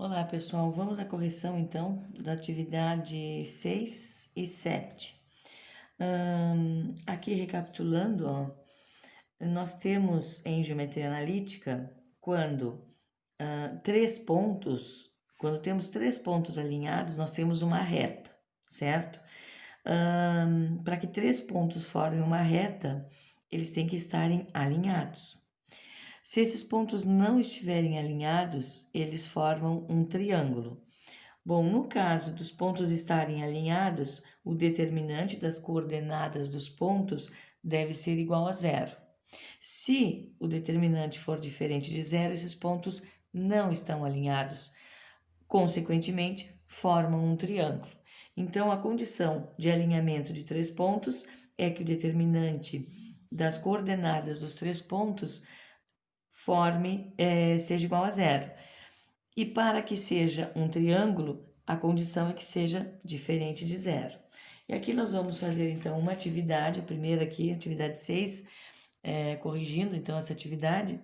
Olá, pessoal. Vamos à correção, então, da atividade 6 e 7. Aqui, recapitulando, ó, nós temos em geometria analítica, quando temos três pontos alinhados, nós temos uma reta, certo? Para que três pontos formem uma reta, eles têm que estarem alinhados. Se esses pontos não estiverem alinhados, eles formam um triângulo. Bom, no caso dos pontos estarem alinhados, o determinante das coordenadas dos pontos deve ser igual a zero. Se o determinante for diferente de zero, esses pontos não estão alinhados. Consequentemente, formam um triângulo. Então, a condição de alinhamento de três pontos é que o determinante das coordenadas dos três pontos seja igual a zero. E para que seja um triângulo, a condição é que seja diferente de zero. E aqui nós vamos fazer então uma atividade, a primeira aqui, atividade 6, corrigindo então essa atividade.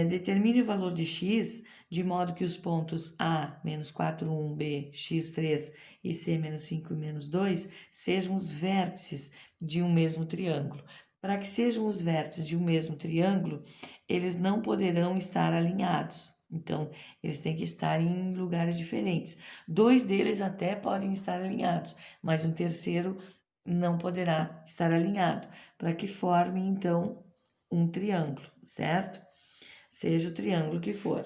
Determine o valor de x de modo que os pontos A, menos 4, 1, B, x3 e C, menos 5 e menos 2 sejam os vértices de um mesmo triângulo. Para que sejam os vértices de um mesmo triângulo, eles não poderão estar alinhados. Então, eles têm que estar em lugares diferentes. Dois deles até podem estar alinhados, mas um terceiro não poderá estar alinhado, para que forme, então, um triângulo, certo? Seja o triângulo que for.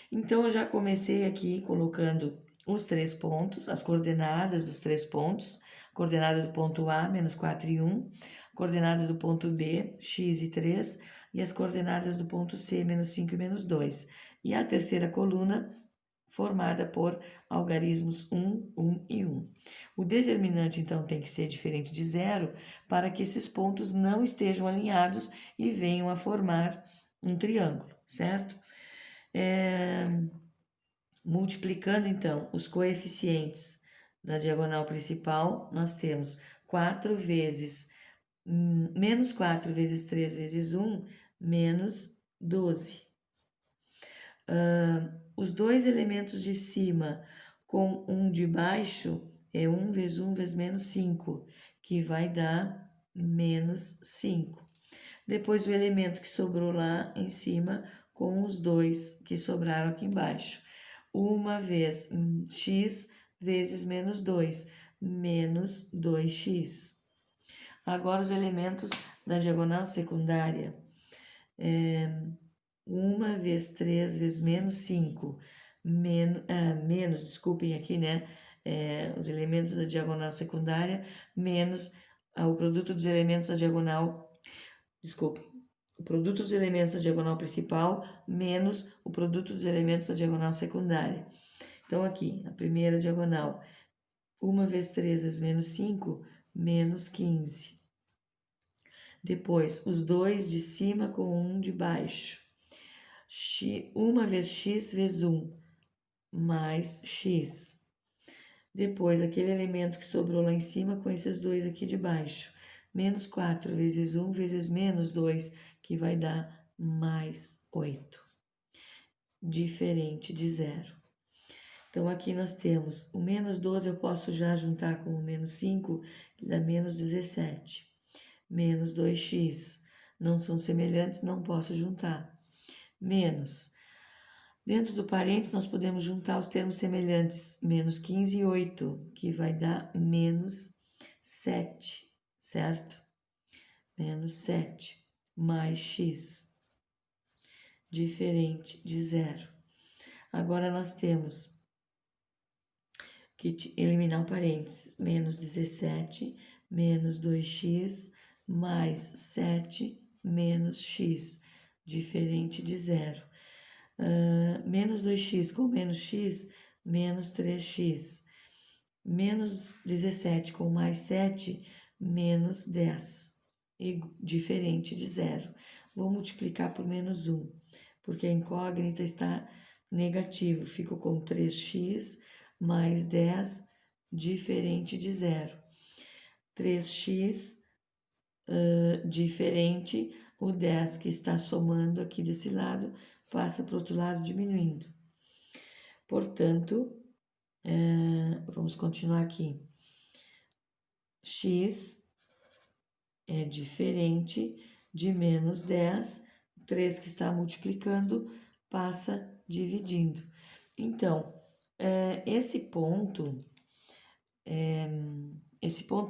Então, eu já comecei aqui colocando os três pontos, as coordenadas dos três pontos, coordenada do ponto A, menos 4 e 1, coordenada do ponto B, x e 3, e as coordenadas do ponto C, menos 5 e menos 2. E a terceira coluna, formada por algarismos 1, 1 e 1. O determinante, então, tem que ser diferente de zero para que esses pontos não estejam alinhados e venham a formar um triângulo, certo? Multiplicando, então, os coeficientes da diagonal principal, nós temos 4 vezes, menos 4 vezes 3 vezes 1, menos 12. Os dois elementos de cima com um de baixo é 1 vezes 1 vezes menos 5, que vai dar menos 5. Depois o elemento que sobrou lá em cima com os dois que sobraram aqui embaixo. 1 vez x vezes menos 2, menos 2x. Agora os elementos da diagonal secundária. 1 vezes 3 vezes menos 5, desculpem aqui, né? Os elementos da diagonal secundária menos o produto dos elementos da diagonal, o produto dos elementos da diagonal principal menos o produto dos elementos da diagonal secundária. Então, aqui, a primeira diagonal, 1 vezes 3 vezes menos 5, menos 15. Depois, os dois de cima com um de baixo. 1 vezes x vezes 1, mais x. Depois, aquele elemento que sobrou lá em cima com esses dois aqui de baixo. Menos 4 vezes 1 vezes menos 2, que vai dar mais 8. Diferente de zero. Então, aqui nós temos o menos 12, eu posso já juntar com o menos 5, que dá menos 17. Menos 2x. Não são semelhantes, não posso juntar. Menos. Dentro do parênteses, nós podemos juntar os termos semelhantes. Menos 15 e 8, que vai dar menos 7, certo? Menos 7 mais x. Diferente de zero. Agora, nós temos que eliminar o parênteses. Menos 17, menos 2x, mais 7, menos x. Diferente de zero. Menos 2x com menos x, menos 3x. Menos 17 com mais 7, menos 10. Diferente de zero. Vou multiplicar por menos 1, porque a incógnita está negativo. Fico com 3x mais 10, diferente de zero. 3x, diferente, o 10 que está somando aqui desse lado, passa para o outro lado diminuindo. Portanto, vamos continuar aqui. X é diferente de menos 10, 3 que está multiplicando passa dividindo. Então, esse ponto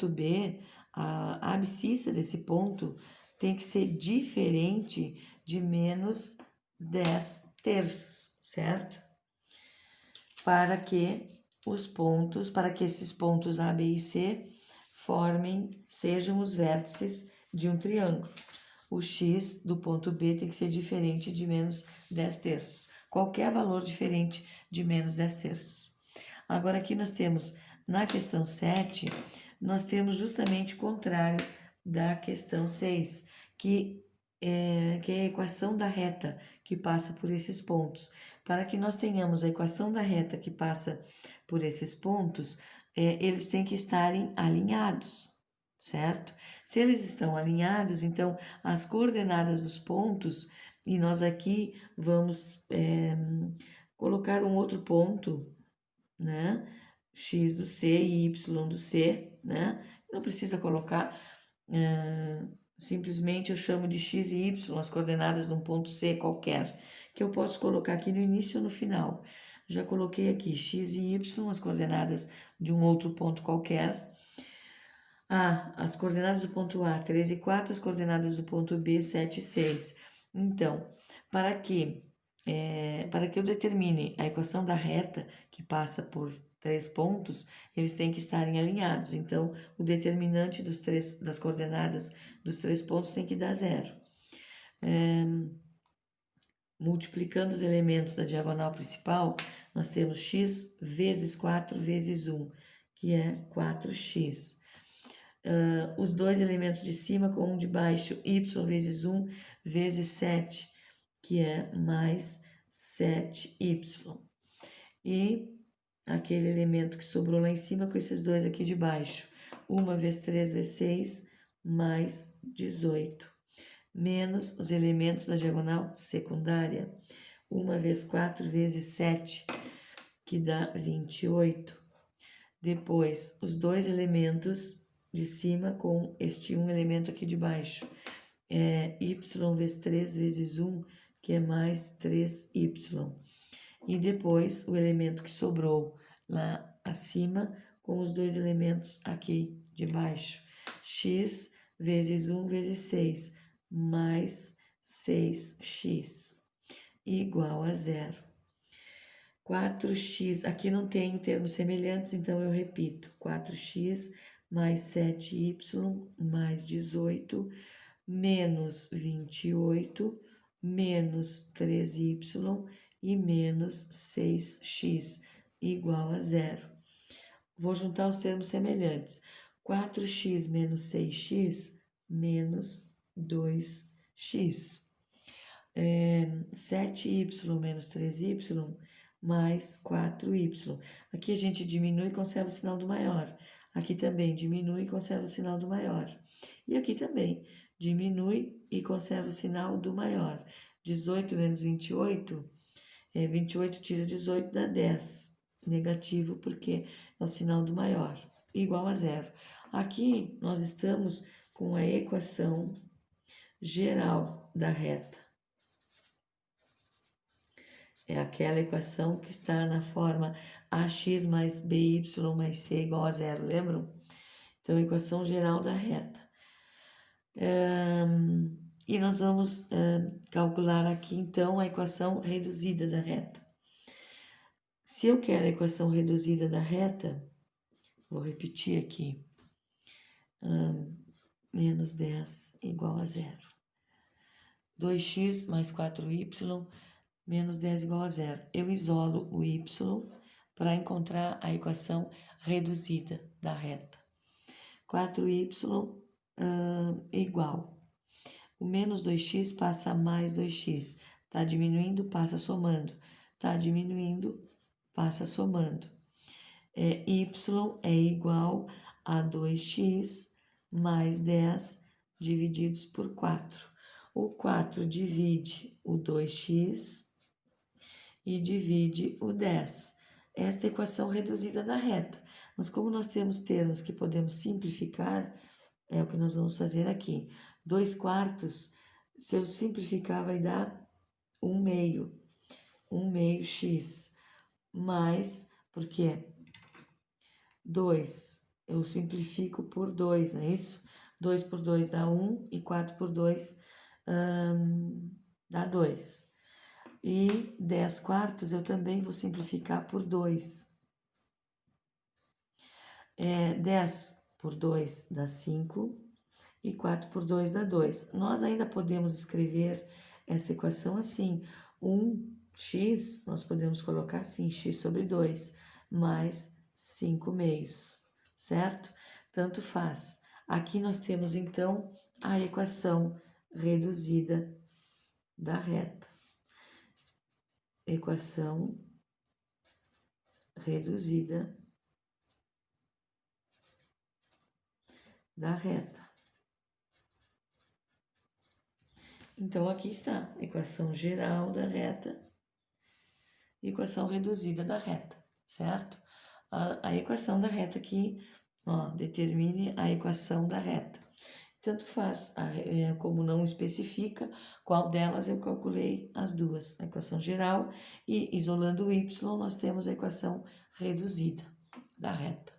B, a abscissa desse ponto tem que ser diferente de menos 10 terços, certo? Para que esses pontos A, B e C sejam os vértices de um triângulo. O x do ponto B tem que ser diferente de menos 10 terços. Qualquer valor diferente de menos 10 terços. Agora aqui nós temos, na questão 7, nós temos justamente o contrário da questão 6, que é a equação da reta que passa por esses pontos. Para que nós tenhamos a equação da reta que passa por esses pontos, eles têm que estarem alinhados, certo? Se eles estão alinhados, então as coordenadas dos pontos, e nós aqui vamos colocar um outro ponto, né? X do C e Y do C, né? Não precisa colocar, simplesmente eu chamo de X e Y, as coordenadas de um ponto C qualquer, que eu posso colocar aqui no início ou no final. Já coloquei aqui X e Y, as coordenadas de um outro ponto qualquer. As coordenadas do ponto A, 3 e 4, as coordenadas do ponto B, 7 e 6. Então, para que eu determine a equação da reta que passa por 3 pontos, eles têm que estarem alinhados. Então, o determinante das coordenadas dos 3 pontos tem que dar 0. Multiplicando os elementos da diagonal principal, nós temos x vezes 4 vezes 1, que é 4x. Os dois elementos de cima com um de baixo, y vezes 1 vezes 7, que é mais 7y. E aquele elemento que sobrou lá em cima com esses dois aqui de baixo, 1 vezes 3 vezes 6, mais 18. Menos os elementos da diagonal secundária, 1 vezes 4 vezes 7, que dá 28. Depois, os dois elementos de cima com este um elemento aqui de baixo, y vezes 3 vezes 1, que é mais 3y. E depois o elemento que sobrou lá acima com os dois elementos aqui de baixo, x vezes 1 vezes 6, mais 6x, igual a 0. 4x, aqui não tenho termos semelhantes, então eu repito, 4x mais 7y mais 18, menos 28, menos 3y e menos 6x, igual a 0. Vou juntar os termos semelhantes. 4x menos 6x, menos 2x. 7y menos 3y, mais 4y. Aqui a gente diminui e conserva o sinal do maior. Aqui também diminui e conserva o sinal do maior. E aqui também diminui e conserva o sinal do maior. 18 menos 28, 28 tira 18 dá 10. Negativo porque é o sinal do maior, igual a 0. Aqui nós estamos com a equação geral da reta. É aquela equação que está na forma ax mais by mais c igual a 0, lembram? Então, equação geral da reta. E nós vamos calcular aqui, então, a equação reduzida da reta. Se eu quero a equação reduzida da reta, vou repetir aqui, menos 10 igual a 0. 2x mais 4y menos 10 igual a 0. Eu isolo o y para encontrar a equação reduzida da reta. 4y igual. O menos 2x passa a mais 2x. Está diminuindo, passa somando. Está diminuindo, passa somando. Y é igual a 2x mais 10 divididos por 4. O 4 divide o 2x e divide o 10. Esta é a equação reduzida da reta. Mas como nós temos termos que podemos simplificar, é o que nós vamos fazer aqui. 2/4, se eu simplificar, vai dar 1/2. 1/2x. Mais, porque 2, eu simplifico por 2, não é isso? 2 por 2 dá 1 e 4 por 2 dá 2. E 10/4 eu também vou simplificar por 2. 10 por 2 dá 5 e 4 por 2 dá 2. Nós ainda podemos escrever essa equação assim. 1x, nós podemos colocar assim, x sobre 2, mais 5/2, certo? Tanto faz. Aqui nós temos, então, a equação reduzida da reta. Equação reduzida da reta. Então, aqui está, equação geral da reta, equação reduzida da reta, certo? A equação da reta aqui, ó, determine a equação da reta. Tanto faz, como não especifica qual delas eu calculei as duas, a equação geral, e isolando o y, nós temos a equação reduzida da reta.